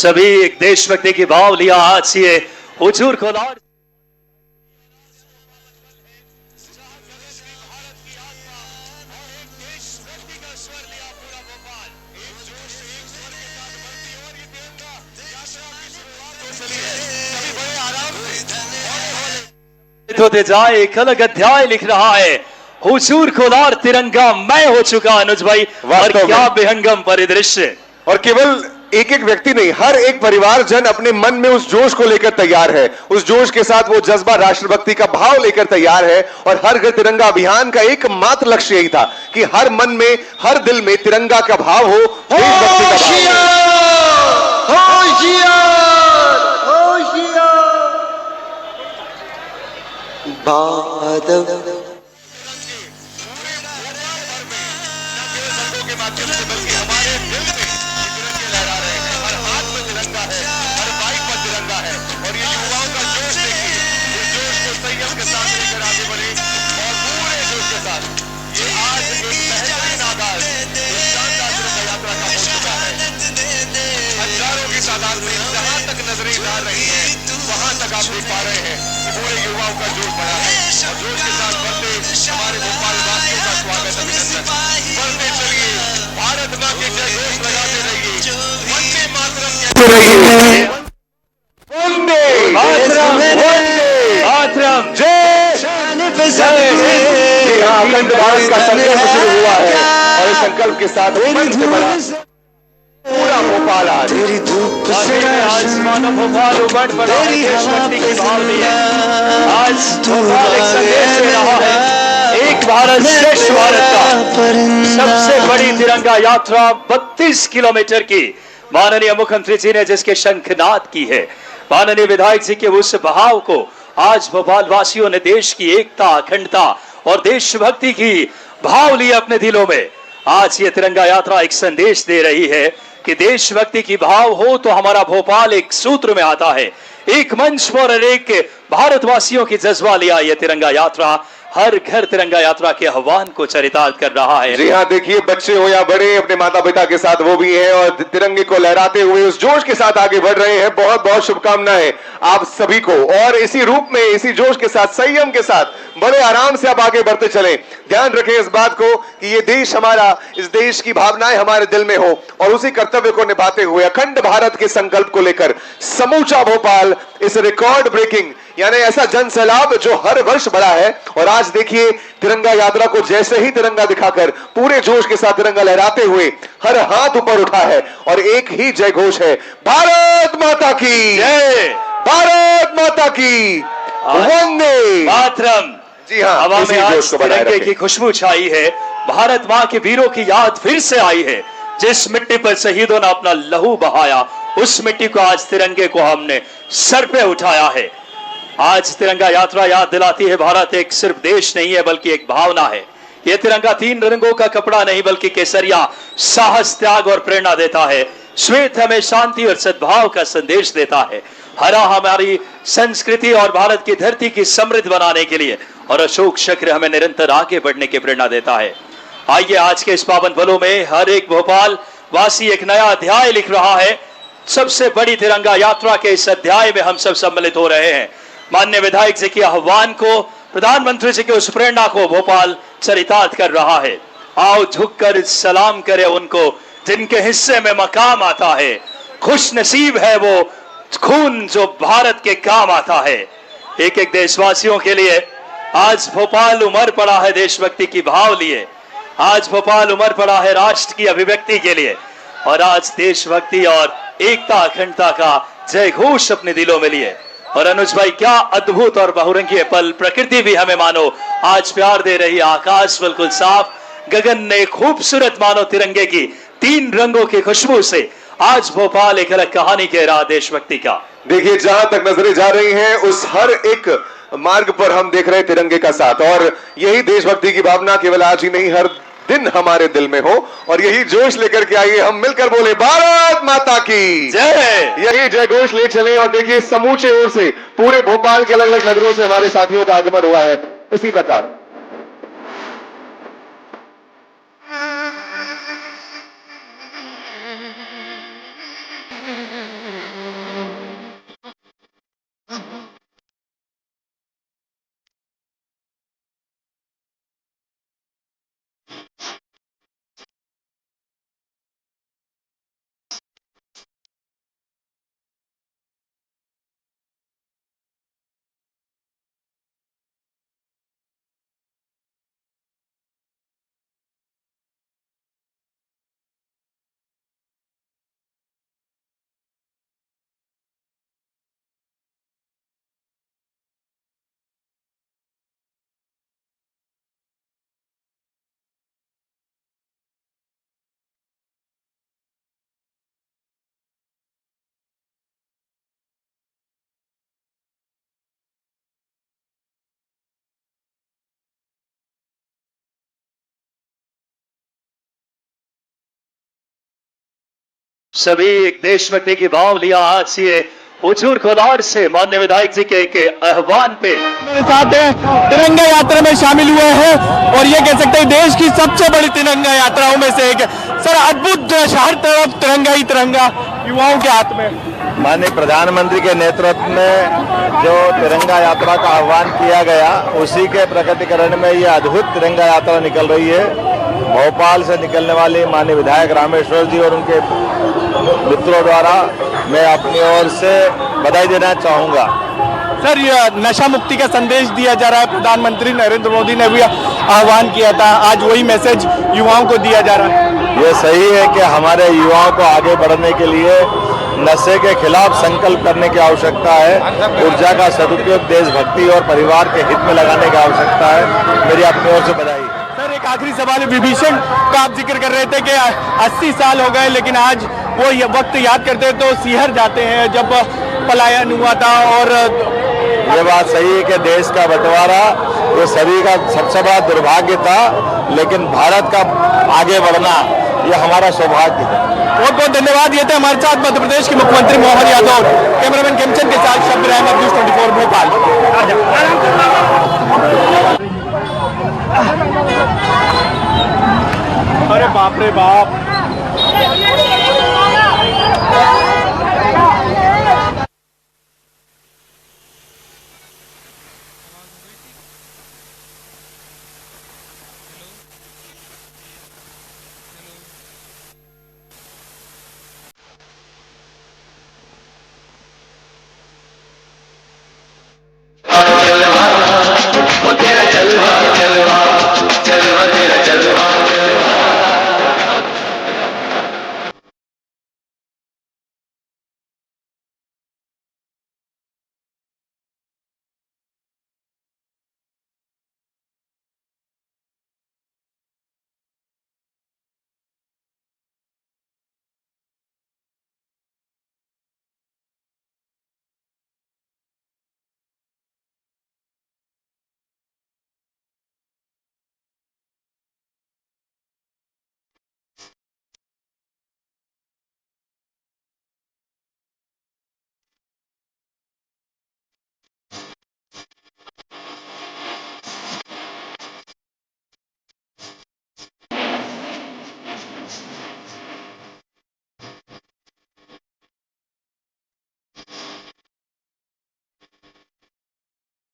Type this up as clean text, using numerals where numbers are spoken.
सभी एक देशभक्ति की भाव लिया। आज ये हुजूर को लौट होते जाए एक अलग अध्याय लिख रहा है। हुजूर को लौट तिरंगा मैं हो चुका अनुज भाई, और क्या बेहंगम परिदृश्य। और केवल एक एक व्यक्ति नहीं, हर एक परिवार जन अपने मन में उस जोश को लेकर तैयार है। उस जोश के साथ वो जज्बा राष्ट्रभक्ति का भाव लेकर तैयार है। और हर घर तिरंगा अभियान का एकमात्र लक्ष्य यही था कि हर मन में, हर दिल में तिरंगा का भाव हो, देशभक्ति का भाव हो। तादाद में जहां तक नजरें जा रही हैं वहां तक आप देख पा रहे हैं कि पूरे युवाओं का जोश बढ़ा है और जोश के साथ बढ़ते हमारे भोपाल वासियों का स्वागत अभिनंदन। बढ़ते चलिए, भारत मां के जय घोष लगाते रहिए, वंदे मातरम कहते रहिए, वंदे मातरम, जय। अखंड भारत का संकल्प शुरू हुआ है और इस संकल्प के साथ मंच से बड़ा पूरा भोपाल आज मानो भोपाल उमड़ पड़ा है देशभक्ति की भाव लिए। आज भोपाल एक संदेश दे रहा है, एक भारत श्रेष्ठ भारत का सबसे बड़ी तिरंगा यात्रा 32 किलोमीटर की माननीय मुख्यमंत्री जी ने जिसके शंखनाद की है, माननीय विधायक जी के उस भाव को आज भोपाल वासियों ने देश की एकता, अखंडता और देशभक्ति की भाव लिए अपने दिलों में। आज ये तिरंगा यात्रा एक संदेश दे रही है कि देशभक्ति की भाव हो तो हमारा भोपाल एक सूत्र में आता है, एक मंच पर एक भारतवासियों की जज्बा लिया। यह तिरंगा यात्रा हर घर तिरंगा यात्रा के आह्वान को चरितार्थ कर रहा है। जी हाँ, देखिए बच्चे हो या बड़े अपने माता पिता के साथ वो भी हैं और तिरंगे को लहराते हुए उस जोश के साथ आगे बढ़ रहे हैं। बहुत बहुत शुभकामनाएं आप सभी को। और इसी रूप में, इसी जोश के साथ, संयम के साथ बड़े आराम से आप आगे बढ़ते चलें। ध्यान रखें इस बात को कि ये देश हमारा, इस देश की भावनाएं हमारे दिल में हो और उसी कर्तव्य को निभाते हुए अखंड भारत के संकल्प को लेकर समूचा भोपाल इस रिकॉर्ड ब्रेकिंग यानी ऐसा जन सैलाब जो हर वर्ष बढ़ा है। और आज देखिए तिरंगा यात्रा को जैसे ही तिरंगा दिखाकर पूरे जोश के साथ तिरंगा लहराते हुए हर हाथ ऊपर उठा है और एक ही जय घोष है, भारत माता की जय, भारत माता की वंदे मातरम। जी हाँ, हवा में आज तिरंगे की खुशबू छाई है। भारत मां के वीरों की याद फिर से आई है। जिस मिट्टी पर शहीदों ने अपना लहू बहाया, उस मिट्टी को आज तिरंगे को हमने सर पे उठाया है। आज तिरंगा यात्रा याद दिलाती है भारत एक सिर्फ देश नहीं है बल्कि एक भावना है। यह तिरंगा 3 रंगों का कपड़ा नहीं बल्कि केसरिया साहस, त्याग और प्रेरणा देता है। श्वेत हमें शांति और सद्भाव का संदेश देता है। हरा हमारी संस्कृति और भारत की धरती की समृद्ध बनाने के लिए, और अशोक चक्र हमें निरंतर आगे बढ़ने की प्रेरणा देता है। आइए आज के इस पावन पलों में हर एक भोपाल वासी एक नया अध्याय लिख रहा है। सबसे बड़ी तिरंगा यात्रा के इस अध्याय में हम सब सम्मिलित हो रहे हैं। माननीय विधायक जी के आह्वान को, प्रधानमंत्री जी की उस प्रेरणा को भोपाल चरितार्थ कर रहा है। आओ झुककर सलाम करें उनको जिनके हिस्से में मकाम आता है। खुश नसीब है वो खून जो भारत के काम आता है। एक एक देशवासियों के लिए आज भोपाल उमड़ पड़ा है देशभक्ति की भाव लिए। आज भोपाल उमड़ पड़ा है राष्ट्र की अभिव्यक्ति के लिए। और आज देशभक्ति और एकता, अखंडता का जय घोष अपने दिलों में लिए। और अनुज भाई, क्या अद्भुत और बहुरंगी पल। प्रकृति भी हमें मानो आज प्यार दे रही। आकाश बिल्कुल साफ, गगन ने खूबसूरत मानो तिरंगे की 3 रंगों की खुशबू से आज भोपाल एक अलग कहानी कह रहा देशभक्ति का। देखिए जहां तक नजरें जा रही हैं उस हर एक मार्ग पर हम देख रहे हैं तिरंगे का साथ। और यही देशभक्ति की भावना केवल आज ही नहीं, हर दिन हमारे दिल में हो। और यही जोश लेकर के आइए हम मिलकर बोले, भारत माता की जय। यही जय घोष ले चले। और देखिए समूचे ओर से पूरे भोपाल के अलग अलग नगरों से हमारे साथियों का आगमन हुआ है। इसी प्रकार सभी एक देशभक्ति की भाव लिया आज ये हुजूर कोलार से माननीय विधायक जी के आह्वान पे मेरे साथ हैं तिरंगा यात्रा में शामिल हुए हैं और ये कह सकते हैं देश की सबसे बड़ी तिरंगा यात्राओं में से एक है। सर अद्भुत हर तरफ तिरंगा ही तिरंगा युवाओं के हाथ में। माननीय प्रधानमंत्री के नेतृत्व में जो तिरंगा यात्रा का आह्वान किया गया उसी के प्रकटीकरण में ये अद्भुत तिरंगा यात्रा निकल रही है। भोपाल से निकलने वाले माननीय विधायक रामेश्वर जी और उनके मित्रों द्वारा मैं अपनी ओर से बधाई देना चाहूँगा। सर ये नशा मुक्ति का संदेश दिया जा रहा है, प्रधानमंत्री नरेंद्र मोदी ने भी आह्वान किया था, आज वही मैसेज युवाओं को दिया जा रहा है। ये सही है कि हमारे युवाओं को आगे बढ़ने के लिए नशे के खिलाफ संकल्प करने की आवश्यकता है। ऊर्जा का सदुपयोग देशभक्ति और परिवार के हित में लगाने की आवश्यकता है। मेरी अपनी ओर से बधाई। सर एक आखिरी सवाल, विभीषण का आप जिक्र कर रहे थे कि 80 साल हो गए लेकिन आज वो ये वक्त याद करते हैं तो सिहर जाते हैं जब पलायन हुआ था। और ये बात सही है कि देश का बंटवारा ये सभी का सबसे बड़ा दुर्भाग्य था, लेकिन भारत का आगे बढ़ना ये हमारा सौभाग्य है। बहुत बहुत धन्यवाद। ये थे हमारे साथ मध्य प्रदेश के मुख्यमंत्री मोहन यादव। कैमरामैन खेमचंद के साथ शब्द रहमत, न्यूज़ 24 भोपाल। अरे बाप रे बाप।